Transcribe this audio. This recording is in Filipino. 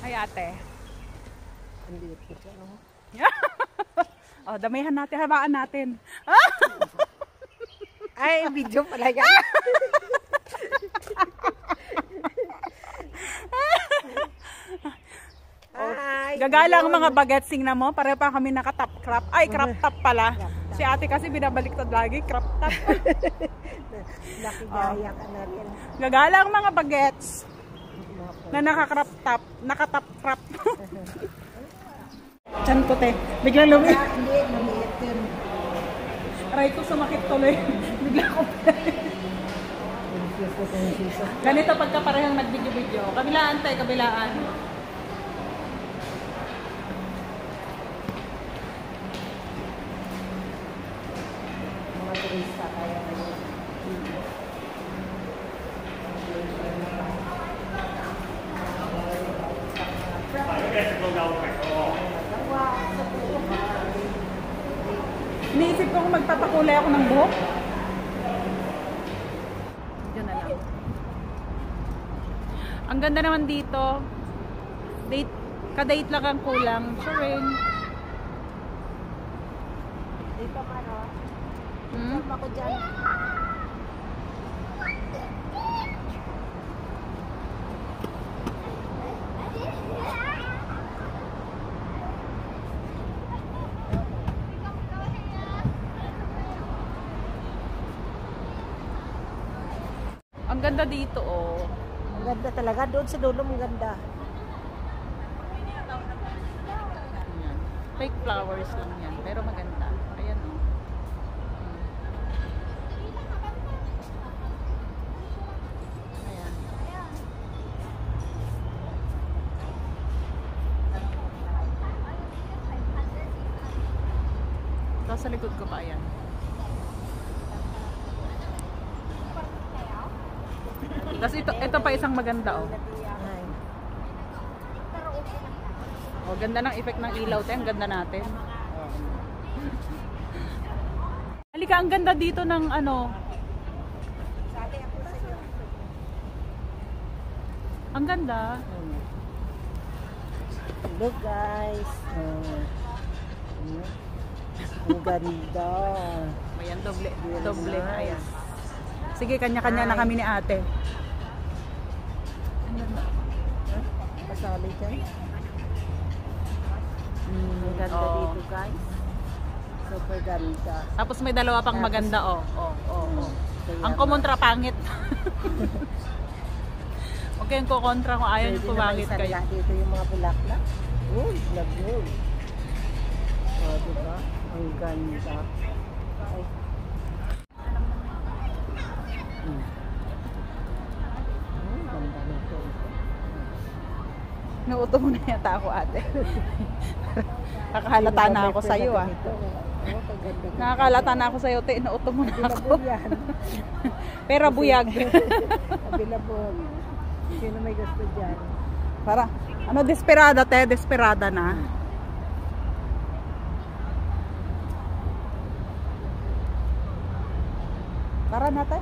Ay, ate. Hindi ito, no? Oh, damihan natin, hamaan natin. Ay, video pala yan. Ay, Gagala ang mga bagetsing na mo. Pare pa kami naka-top crop. Ay, crop top pala. Si ate kasi binabaliktad lagi, crop top. Nakigaya ka na rin. Gagala ang mga bagets na naka-crop top, naka-top crop. Diyan ko, te. Biglang lumi. Hindi, lumiit yun. Aray ko, sumakit tuloy. Bigla ko. Ganito pagka parehang nag-video-video. Kabilaan, te, kabilaan. Mga turista kaya ngayon. Iniisip ko kung magpapakulay ako ng buhok. Diyan na lang. Ang ganda naman dito. Date, ka-date lang ang kulang. Sure rin. Dito man, o. Hmm? Ako dyan. Ang ganda dito, oh. Ang ganda talaga. Doon sa dulo, ang ganda. Ayan. Fake flowers lang yan. Pero maganda. Ayan, oh. Ayan. Tapos sa likod ko pa, ayan. Tapos ito pa isang maganda, oh. Ay. Oh, ganda ng effect ng ilaw, te. Ang ganda natin. Halika, ang ganda dito ng ano. Ang ganda. Look, guys. Ang ganda. Ayan, doble. Doble. Ayan. Sige, kanya-kanya na kami ni ate. Kasali dyan. Ang ganda Oo. dito, guys. Super ganda. Tapos may dalawa pang maganda, oh. Ang kumontra pangit. Okay, yung kukontra kung ayaw nyo pumangit kayo. Dito yung mga bulaklak. Uy, nag-uy. O, diba? Ang ganda. Ay. Ganda nito. Nauto mo na yata ako, ate. Nakahalata na ako sa'yo, ah. Nakakalata na ako sa'yo, te. Nauto mo na ako. Pero buyag. Available. Sino may gusto dyan? Para, ano, desperada, te. Desperada na. Tara na, te.